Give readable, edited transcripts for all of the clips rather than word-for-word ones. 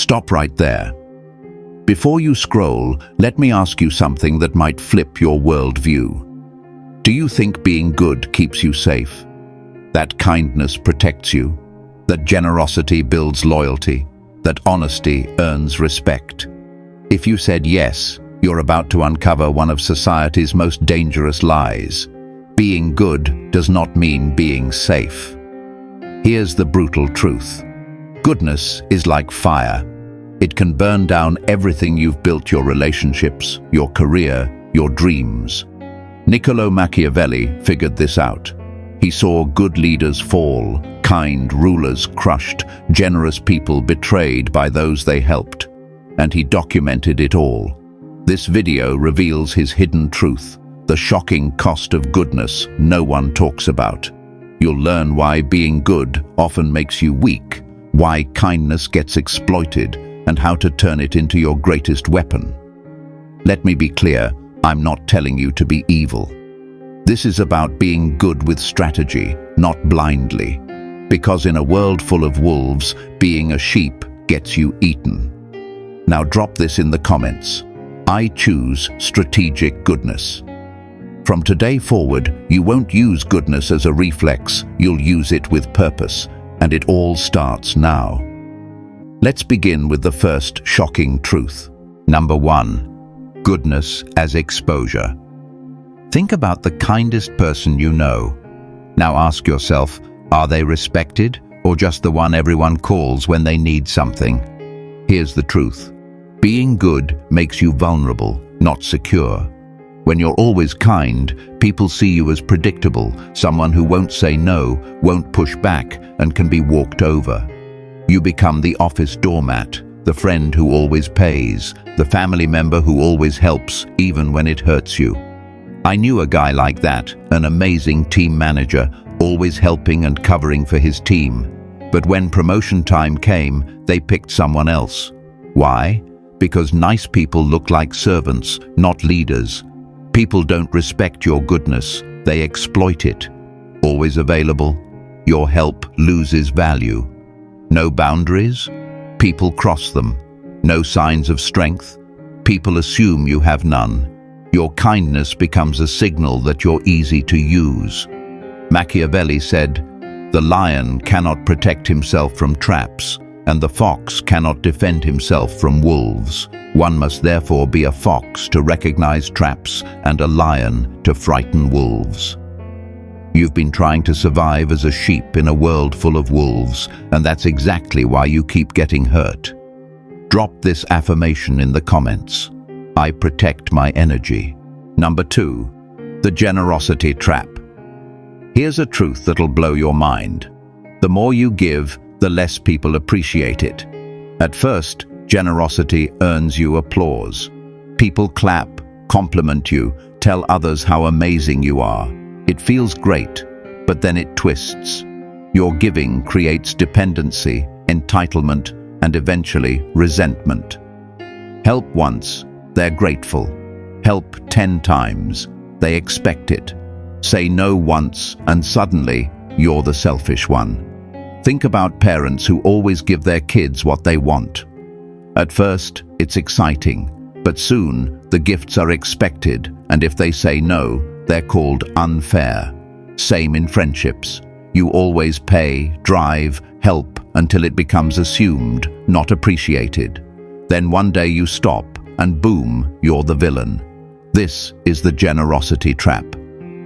Stop right there. Before you scroll, let me ask you something that might flip your worldview. Do you think being good keeps you safe? That kindness protects you? That generosity builds loyalty? That honesty earns respect? If you said yes, you're about to uncover one of society's most dangerous lies. Being good does not mean being safe. Here's the brutal truth. Goodness is like fire. It can burn down everything you've built: your relationships, your career, your dreams. Niccolo Machiavelli figured this out. He saw good leaders fall, kind rulers crushed, generous people betrayed by those they helped. And he documented it all. This video reveals his hidden truth, the shocking cost of goodness no one talks about. You'll learn why being good often makes you weak, why kindness gets exploited, and how to turn it into your greatest weapon. Let me be clear, I'm not telling you to be evil. This is about being good with strategy, not blindly. Because in a world full of wolves, being a sheep gets you eaten. Now drop this in the comments. I choose strategic goodness. From today forward, you won't use goodness as a reflex, you'll use it with purpose, and it all starts now. Let's begin with the first shocking truth. Number 1. Goodness as exposure. Think about the kindest person you know. Now ask yourself, are they respected, or just the one everyone calls when they need something? Here's the truth. Being good makes you vulnerable, not secure. When you're always kind, people see you as predictable, someone who won't say no, won't push back, and can be walked over. You become the office doormat, the friend who always pays, the family member who always helps, even when it hurts you. I knew a guy like that, an amazing team manager, always helping and covering for his team. But when promotion time came, they picked someone else. Why? Because nice people look like servants, not leaders. People don't respect your goodness, they exploit it. Always available, your help loses value. No boundaries? People cross them. No signs of strength? People assume you have none. Your kindness becomes a signal that you're easy to use. Machiavelli said, "The lion cannot protect himself from traps, and the fox cannot defend himself from wolves. One must therefore be a fox to recognize traps and a lion to frighten wolves." You've been trying to survive as a sheep in a world full of wolves, and that's exactly why you keep getting hurt. Drop this affirmation in the comments. I protect my energy. Number 2. The generosity trap. Here's a truth that'll blow your mind. The more you give, the less people appreciate it. At first, generosity earns you applause. People clap, compliment you, tell others how amazing you are. It feels great, but then it twists. Your giving creates dependency, entitlement, and eventually resentment. Help once, they're grateful. Help 10 times, they expect it. Say no once, and suddenly, you're the selfish one. Think about parents who always give their kids what they want. At first, it's exciting, but soon the gifts are expected, and if they say no, they're called unfair. Same in friendships. You always pay, drive, help until it becomes assumed, not appreciated. Then one day you stop, and boom, you're the villain. This is the generosity trap.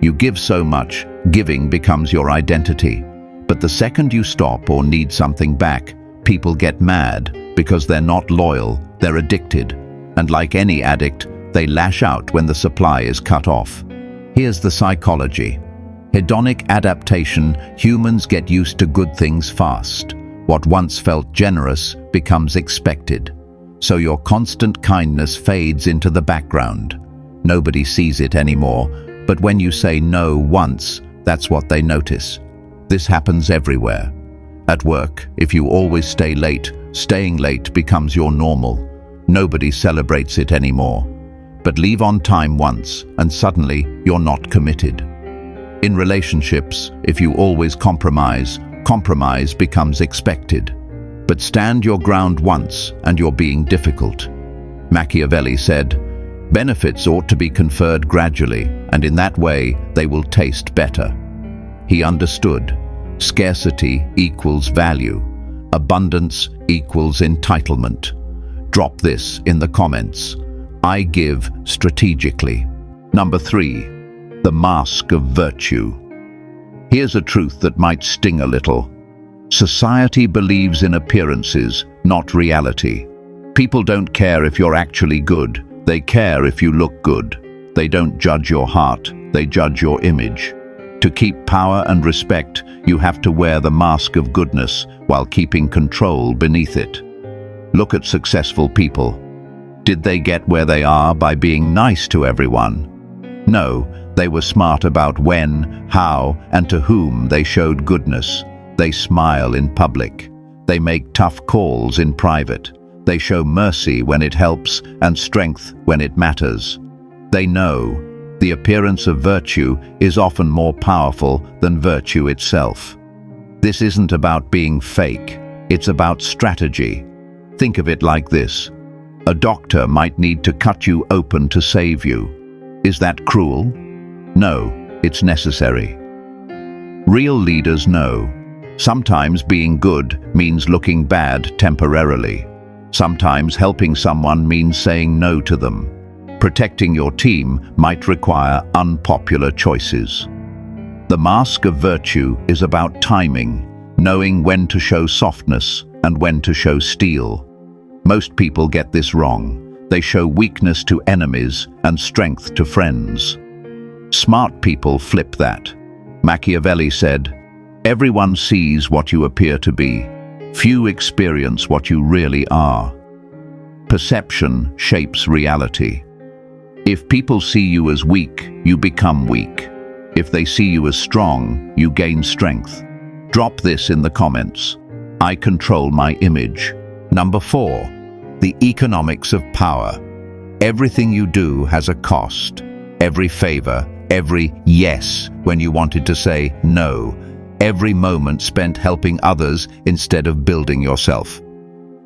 You give so much, giving becomes your identity. But the second you stop or need something back, people get mad because they're not loyal, they're addicted. And like any addict, they lash out when the supply is cut off. Here's the psychology. Hedonic adaptation, humans get used to good things fast. What once felt generous becomes expected. So your constant kindness fades into the background. Nobody sees it anymore, but when you say no once, that's what they notice. This happens everywhere. At work, if you always stay late, staying late becomes your normal. Nobody celebrates it anymore. But leave on time once, and suddenly you're not committed. In relationships, if you always compromise, compromise becomes expected. But stand your ground once and you're being difficult. Machiavelli said, benefits ought to be conferred gradually, and in that way they will taste better. He understood scarcity equals value, abundance equals entitlement. Drop this in the comments. I give strategically. Number 3, the mask of virtue. Here's a truth that might sting a little. Society believes in appearances, not reality. People don't care if you're actually good. They care if you look good. They don't judge your heart, they judge your image. To keep power and respect, you have to wear the mask of goodness while keeping control beneath it. Look at successful people. Did they get where they are by being nice to everyone? No, they were smart about when, how, and to whom they showed goodness. They smile in public. They make tough calls in private. They show mercy when it helps and strength when it matters. They know the appearance of virtue is often more powerful than virtue itself. This isn't about being fake, it's about strategy. Think of it like this. A doctor might need to cut you open to save you. Is that cruel? No, it's necessary. Real leaders know. Sometimes being good means looking bad temporarily. Sometimes helping someone means saying no to them. Protecting your team might require unpopular choices. The mask of virtue is about timing, knowing when to show softness and when to show steel. Most people get this wrong. They show weakness to enemies and strength to friends. Smart people flip that. Machiavelli said, everyone sees what you appear to be. Few experience what you really are. Perception shapes reality. If people see you as weak, you become weak. If they see you as strong, you gain strength. Drop this in the comments. I control my image. Number 4, the economics of power. Everything you do has a cost. Every favor, every yes when you wanted to say no. Every moment spent helping others instead of building yourself.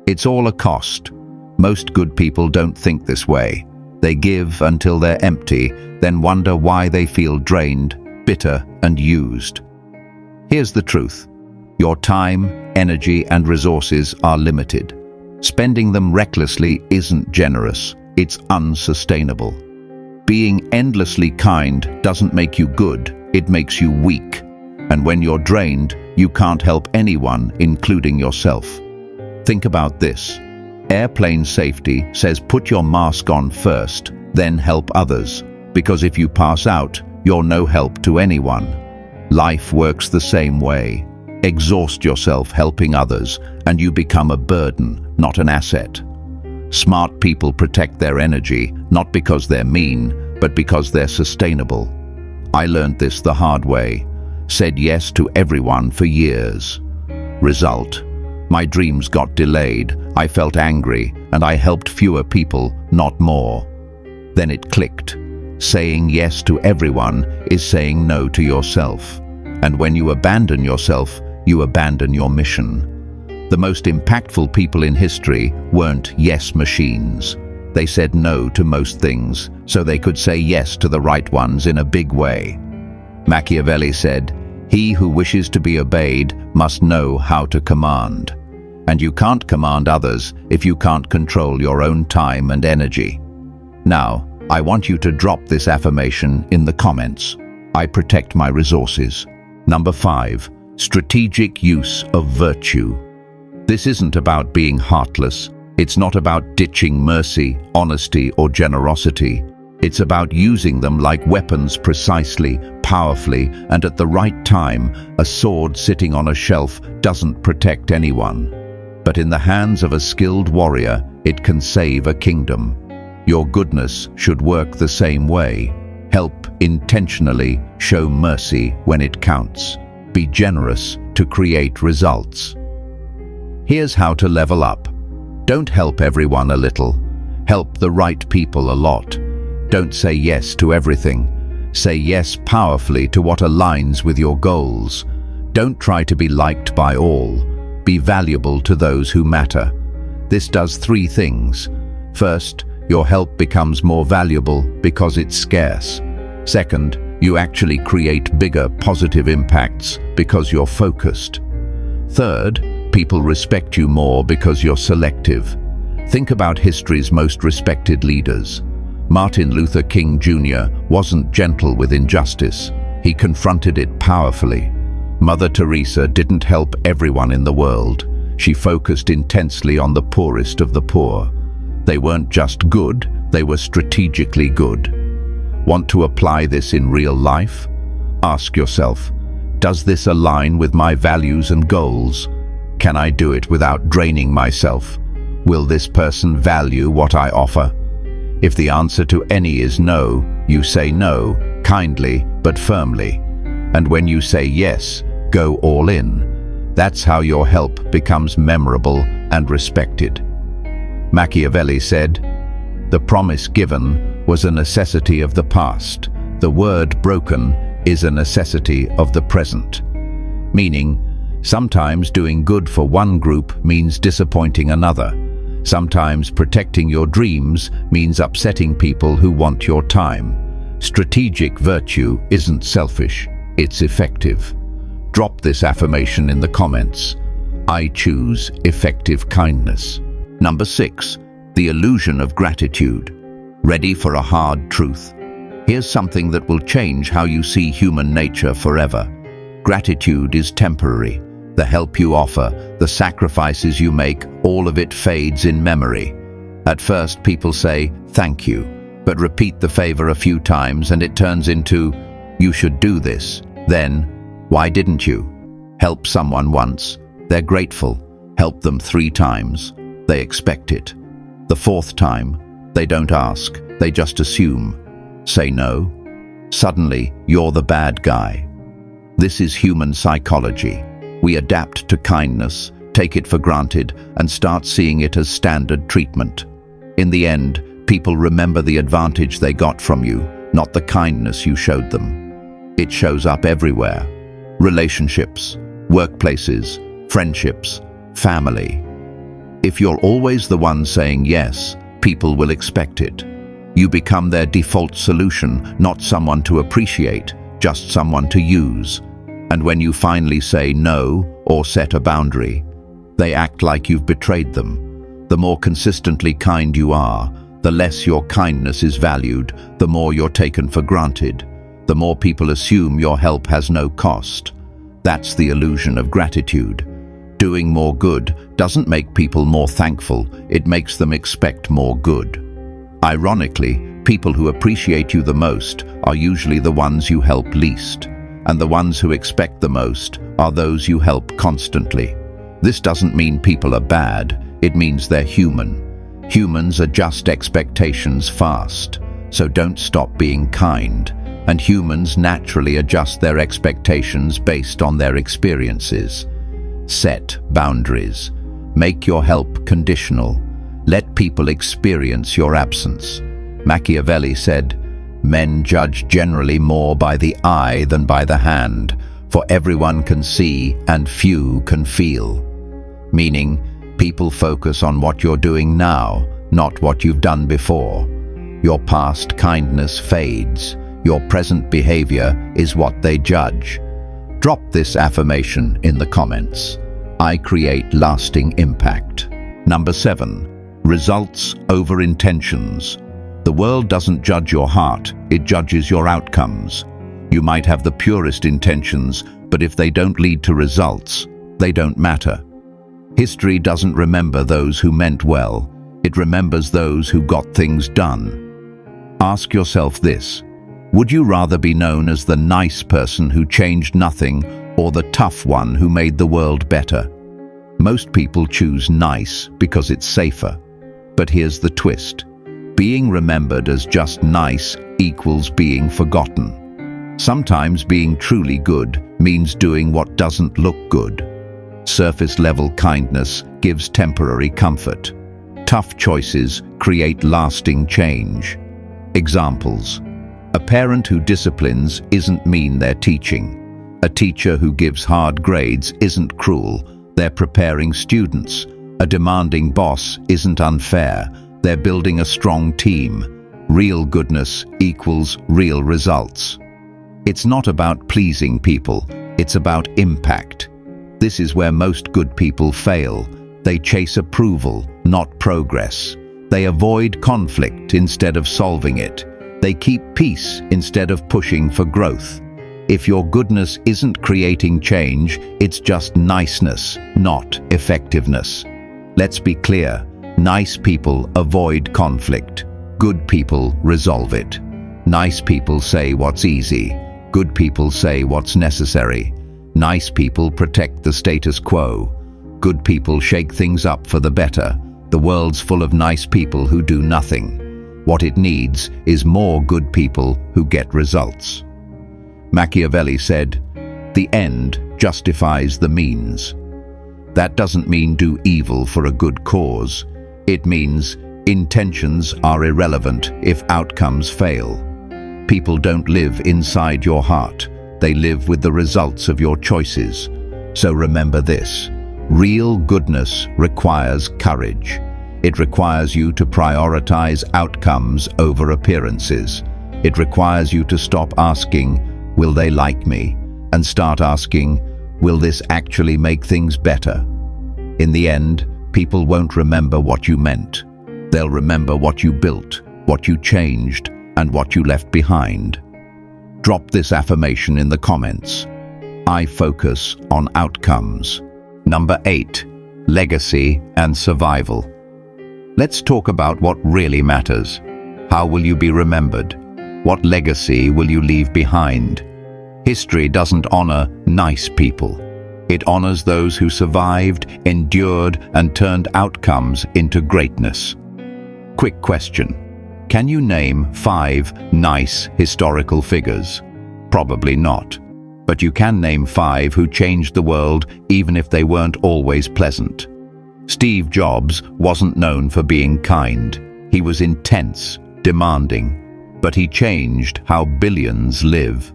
It's all a cost. Most good people don't think this way. They give until they're empty, then wonder why they feel drained, bitter, and used. Here's the truth. Your time, energy, and resources are limited. Spending them recklessly isn't generous, it's unsustainable. Being endlessly kind doesn't make you good, it makes you weak. And when you're drained, you can't help anyone, including yourself. Think about this. Airplane safety says put your mask on first, then help others. Because if you pass out, you're no help to anyone. Life works the same way. Exhaust yourself helping others, and you become a burden, not an asset. Smart people protect their energy, not because they're mean, but because they're sustainable. I learned this the hard way. Said yes to everyone for years. Result: my dreams got delayed, I felt angry, and I helped fewer people, not more. Then it clicked. Saying yes to everyone is saying no to yourself. And when you abandon yourself, you abandon your mission. The most impactful people in history weren't yes machines. They said no to most things, so they could say yes to the right ones in a big way. Machiavelli said, he who wishes to be obeyed must know how to command. And you can't command others if you can't control your own time and energy. Now, I want you to drop this affirmation in the comments. I protect my resources. Number 5, strategic use of virtue. This isn't about being heartless. It's not about ditching mercy, honesty, or generosity. It's about using them like weapons precisely, powerfully, and at the right time. A sword sitting on a shelf doesn't protect anyone. But in the hands of a skilled warrior, it can save a kingdom. Your goodness should work the same way. Help intentionally, show mercy when it counts. Be generous to create results. Here's how to level up. Don't help everyone a little. Help the right people a lot. Don't say yes to everything. Say yes powerfully to what aligns with your goals. Don't try to be liked by all. be valuable to those who matter. This does three things. First, your help becomes more valuable because it's scarce. Second, you actually create bigger positive impacts because you're focused. Third, people respect you more because you're selective. Think about history's most respected leaders. Martin Luther King Jr. wasn't gentle with injustice. He confronted it powerfully. Mother Teresa didn't help everyone in the world. She focused intensely on the poorest of the poor. They weren't just good, they were strategically good. Want to apply this in real life? Ask yourself, does this align with my values and goals? Can I do it without draining myself? Will this person value what I offer? If the answer to any is no, you say no, kindly but firmly. And when you say yes, go all in. That's how your help becomes memorable and respected. Machiavelli said, "The promise given was a necessity of the past. The word broken is a necessity of the present." Meaning, sometimes doing good for one group means disappointing another. Sometimes protecting your dreams means upsetting people who want your time. Strategic virtue isn't selfish, it's effective. Drop this affirmation in the comments. I choose effective kindness. Number 6, the illusion of gratitude. Ready for a hard truth? Here's something that will change how you see human nature forever. Gratitude is temporary. The help you offer, the sacrifices you make, all of it fades in memory. At first, people say, "Thank you," but repeat the favor a few times and it turns into, "You should do this." Then, "Why didn't you?" Help someone once, they're grateful. Help them 3 times, they expect it. The 4th time, they don't ask, they just assume. Say no. Suddenly, you're the bad guy. This is human psychology. We adapt to kindness, take it for granted, and start seeing it as standard treatment. In the end, people remember the advantage they got from you, not the kindness you showed them. It shows up everywhere. Relationships, workplaces, friendships, family. If you're always the one saying yes, people will expect it. You become their default solution, not someone to appreciate, just someone to use. And when you finally say no or set a boundary, they act like you've betrayed them. The more consistently kind you are, the less your kindness is valued, the more you're taken for granted, the more people assume your help has no cost. That's the illusion of gratitude. Doing more good doesn't make people more thankful, it makes them expect more good. Ironically, people who appreciate you the most are usually the ones you help least. And the ones who expect the most are those you help constantly. This doesn't mean people are bad, it means they're human. Humans adjust expectations fast, so don't stop being kind. And humans naturally adjust their expectations based on their experiences. Set boundaries. Make your help conditional. Let people experience your absence. Machiavelli said, "Men judge generally more by the eye than by the hand, for everyone can see and few can feel." Meaning, people focus on what you're doing now, not what you've done before. Your past kindness fades. Your present behavior is what they judge. Drop this affirmation in the comments. I create lasting impact. Number 7, results over intentions. The world doesn't judge your heart, it judges your outcomes. You might have the purest intentions, but if they don't lead to results, they don't matter. History doesn't remember those who meant well, it remembers those who got things done. Ask yourself this: would you rather be known as the nice person who changed nothing or the tough one who made the world better? Most people choose nice because it's safer. But here's the twist. Being remembered as just nice equals being forgotten. Sometimes being truly good means doing what doesn't look good. Surface-level kindness gives temporary comfort. Tough choices create lasting change. Examples. A parent who disciplines isn't mean they're teaching. A teacher who gives hard grades isn't cruel. They're preparing students. A demanding boss isn't unfair. They're building a strong team. Real goodness equals real results. It's not about pleasing people, it's about impact. This is where most good people fail. They chase approval, not progress. They avoid conflict instead of solving it. They keep peace instead of pushing for growth. If your goodness isn't creating change, it's just niceness, not effectiveness. Let's be clear. Nice people avoid conflict. Good people resolve it. Nice people say what's easy. Good people say what's necessary. Nice people protect the status quo. Good people shake things up for the better. The world's full of nice people who do nothing. What it needs is more good people who get results. Machiavelli said, "The end justifies the means." That doesn't mean do evil for a good cause. It means intentions are irrelevant if outcomes fail. People don't live inside your heart. They live with the results of your choices. So remember this. Real goodness requires courage. It requires you to prioritize outcomes over appearances. It requires you to stop asking, "Will they like me?" and start asking, "Will this actually make things better?" In the end, people won't remember what you meant. They'll remember what you built, what you changed, and what you left behind. Drop this affirmation in the comments. I focus on outcomes. Number 8, legacy and survival. Let's talk about what really matters. How will you be remembered? What legacy will you leave behind? History doesn't honor nice people. It honors those who survived, endured, and turned outcomes into greatness. Quick question. Can you name 5 nice historical figures? Probably not. But you can name 5 who changed the world even if they weren't always pleasant. Steve Jobs wasn't known for being kind. He was intense, demanding, but he changed how billions live.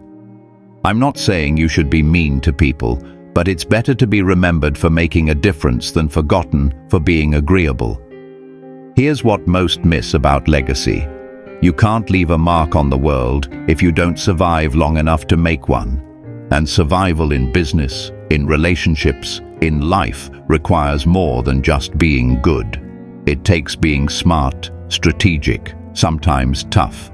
I'm not saying you should be mean to people, but it's better to be remembered for making a difference than forgotten for being agreeable. Here's what most miss about legacy. You can't leave a mark on the world if you don't survive long enough to make one. And survival in business, in relationships, in life requires more than just being good. It takes being smart, strategic, sometimes tough.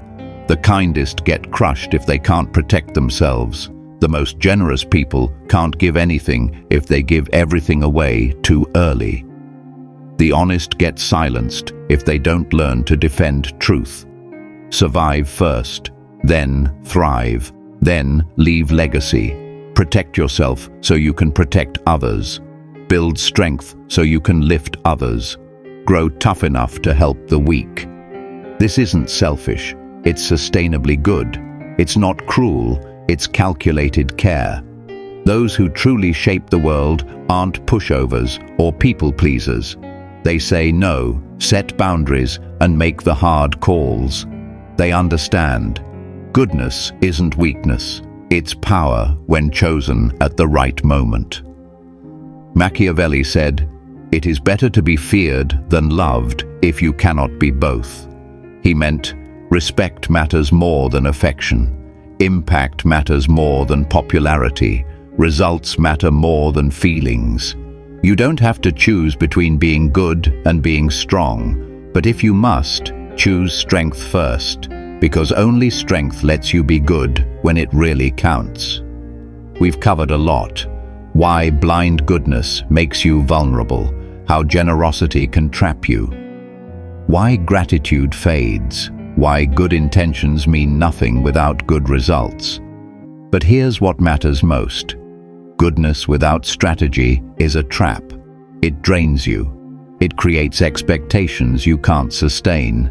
The kindest get crushed if they can't protect themselves. The most generous people can't give anything if they give everything away too early. The honest get silenced if they don't learn to defend truth. Survive first, then thrive, then leave legacy. Protect yourself so you can protect others. Build strength so you can lift others. Grow tough enough to help the weak. This isn't selfish, it's sustainably good. It's not cruel, it's calculated care. Those who truly shape the world aren't pushovers or people pleasers. They say no, set boundaries, and make the hard calls. They understand. Goodness isn't weakness. It's power when chosen at the right moment. Machiavelli said, "It is better to be feared than loved if you cannot be both." He meant, respect matters more than affection. Impact matters more than popularity. Results matter more than feelings. You don't have to choose between being good and being strong, but if you must, choose strength first, because only strength lets you be good when it really counts. We've covered a lot. Why blind goodness makes you vulnerable, how generosity can trap you, why gratitude fades, why good intentions mean nothing without good results. But here's what matters most. Goodness without strategy is a trap. It drains you. It creates expectations you can't sustain,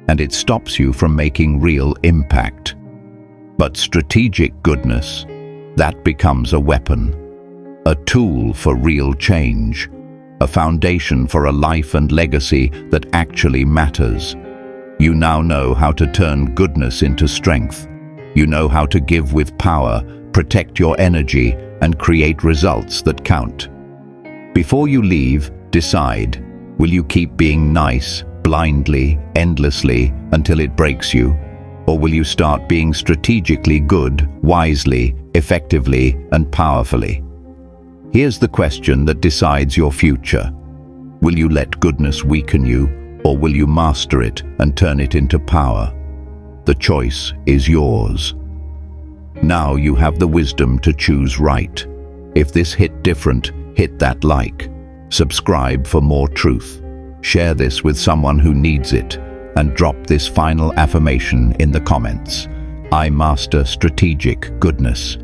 and it stops you from making real impact. But strategic goodness, that becomes a weapon, a tool for real change, a foundation for a life and legacy that actually matters. You now know how to turn goodness into strength. You know how to give with power, protect your energy, and create results that count. Before you leave, decide, will you keep being nice, blindly, endlessly, until it breaks you? Or will you start being strategically good, wisely, effectively, and powerfully? Here's the question that decides your future. Will you let goodness weaken you, or will you master it and turn it into power? The choice is yours. Now you have the wisdom to choose right. If this hit different, hit that like. Subscribe for more truth. Share this with someone who needs it, and drop this final affirmation in the comments. I master strategic goodness.